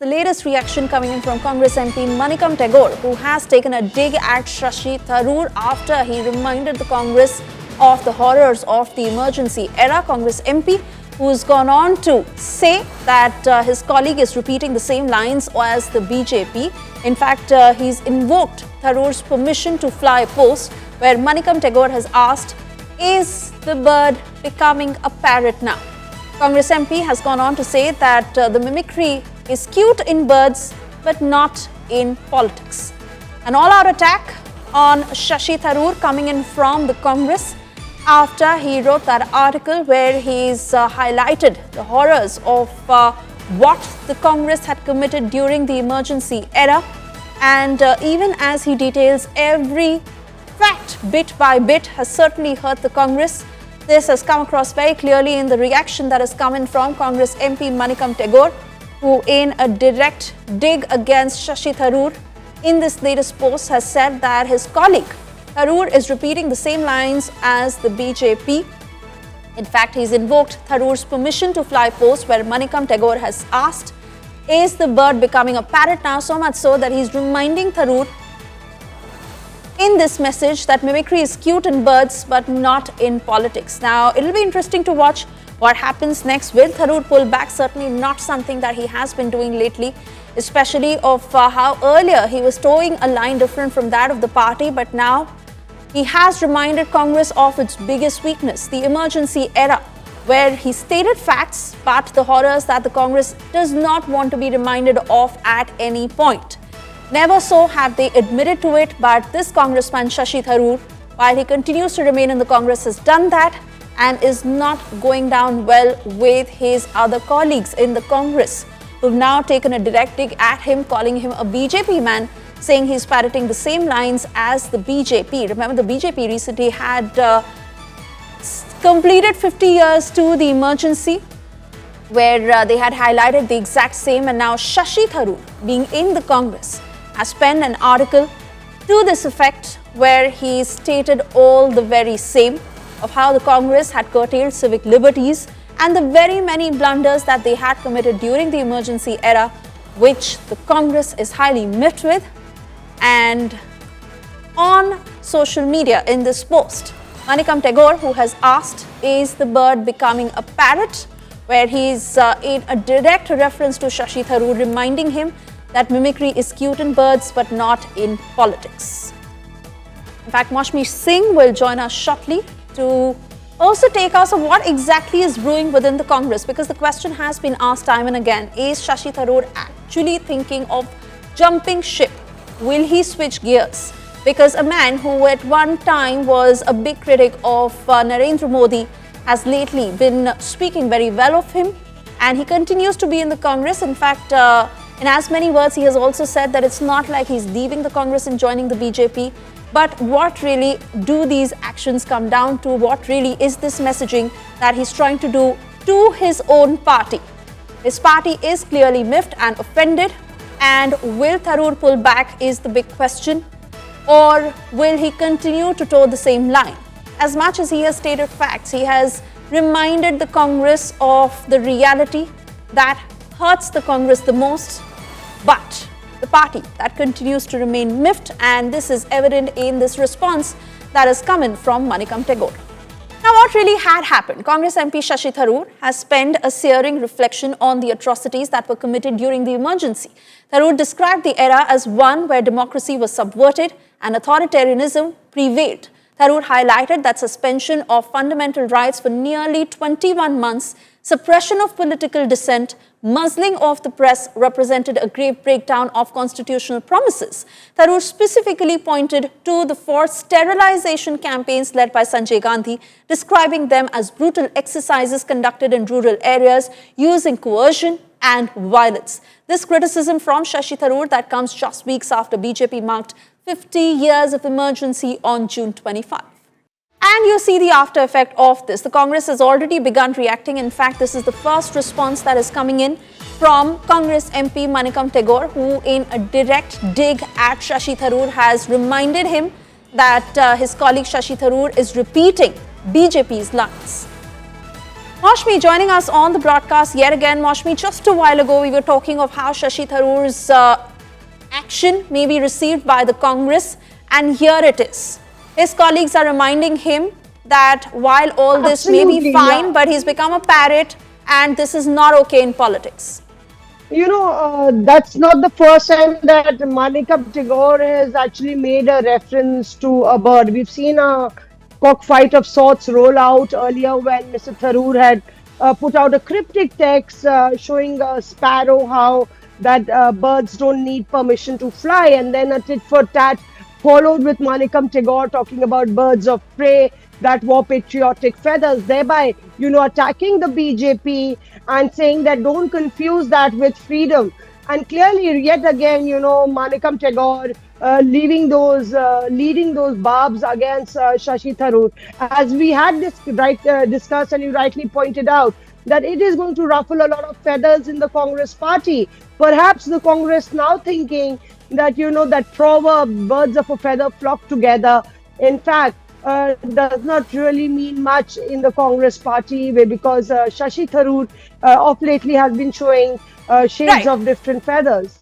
The latest reaction coming in from Congress MP Manikam Tagore, who has taken a dig at Shashi Tharoor after he reminded the Congress of the horrors of the emergency era. Congress MP who's gone on to say that his colleague is repeating the same lines as the BJP. In fact, he's invoked Tharoor's permission to fly post, where Manikam Tagore has asked, is the bird becoming a parrot now? Congress MP has gone on to say that the mimicry is cute in birds but not in politics. An all-out attack on Shashi Tharoor coming in from the Congress after he wrote that article where he's highlighted the horrors of what the Congress had committed during the emergency era, and even as he details every fact bit by bit has certainly hurt the Congress. This has come across very clearly in the reaction that has come in from Congress MP Manikam Tagore, who in a direct dig against Shashi Tharoor in this latest post has said that his colleague Tharoor is repeating the same lines as the BJP. In fact, he's invoked Tharoor's permission to fly post, where Manikam Tagore has asked, is the bird becoming a parrot now? So much so that he's reminding Tharoor in this message that mimicry is cute in birds but not in politics. Now, it'll be interesting to watch what happens next. Will Tharoor pull back? Certainly not something that he has been doing lately, especially of how earlier he was towing a line different from that of the party, but now he has reminded Congress of its biggest weakness, the emergency era, where he stated facts but the horrors that the Congress does not want to be reminded of at any point. Never so have they admitted to it, but this congressman Shashi Tharoor, while he continues to remain in the Congress, has done that and is not going down well with his other colleagues in the Congress, who've now taken a direct dig at him, calling him a BJP man, saying he's parroting the same lines as the BJP. Remember, the BJP recently had completed 50 years to the emergency, where they had highlighted the exact same, and now Shashi Tharoor, being in the Congress, has penned an article to this effect where he stated all the very same of how the Congress had curtailed civic liberties and the very many blunders that they had committed during the emergency era, which the Congress is highly miffed with. And on social media in this post, Manikam Tagore, who has asked, is the bird becoming a parrot, where he's in a direct reference to Shashi Tharoor, reminding him that mimicry is cute in birds but not in politics. In fact, Maushmi Singh will join us shortly to also take us of what exactly is brewing within the Congress, because the question has been asked time and again, is Shashi Tharoor actually thinking of jumping ship? Will he switch gears? Because a man who at one time was a big critic of Narendra Modi has lately been speaking very well of him, and he continues to be in the Congress. In fact, in as many words, he has also said that it's not like he's leaving the Congress and joining the BJP. But what really do these actions come down to? What really is this messaging that he's trying to do to his own party? His party is clearly miffed and offended. And will Tharoor pull back is the big question. Or will he continue to toe the same line? As much as he has stated facts, he has reminded the Congress of the reality that hurts the Congress the most, but the party that continues to remain miffed, and this is evident in this response that has come in from Manikam Tagore. Now, what really had happened? Congress MP Shashi Tharoor has penned a searing reflection on the atrocities that were committed during the emergency. Tharoor described the era as one where democracy was subverted and authoritarianism prevailed. Tharoor highlighted that suspension of fundamental rights for nearly 21 months, suppression of political dissent, muzzling of the press represented a grave breakdown of constitutional promises. Tharoor specifically pointed to the forced sterilization campaigns led by Sanjay Gandhi, describing them as brutal exercises conducted in rural areas using coercion and violence. This criticism from Shashi Tharoor that comes just weeks after BJP marked 50 years of emergency on June 25. And you see the after effect of this. The Congress has already begun reacting. In fact, this is the first response that is coming in from Congress MP Manikam Tagore, who in a direct dig at Shashi Tharoor has reminded him that his colleague Shashi Tharoor is repeating BJP's lines. Maushmi joining us on the broadcast yet again. Maushmi, just a while ago we were talking of how Shashi Tharoor's action may be received by the Congress, and here it is. His colleagues are reminding him that while all this may be fine, but he's become a parrot and this is not okay in politics. That's not the first time that Manikam Tagore has actually made a reference to a bird. We've seen a cockfight of sorts roll out earlier when Mr. Tharoor had put out a cryptic text showing a sparrow how that birds don't need permission to fly, and then a tit for tat followed with Manikam Tagore talking about birds of prey that wore patriotic feathers, thereby, attacking the BJP and saying that don't confuse that with freedom. And clearly, yet again, Manikam Tagore leading those barbs against Shashi Tharoor, as we had discussed, and you rightly pointed out that it is going to ruffle a lot of feathers in the Congress party. Perhaps the Congress now thinking that that proverb, birds of a feather flock together, in fact does not really mean much in the Congress party, because Shashi Tharoor of lately has been showing shades of different feathers.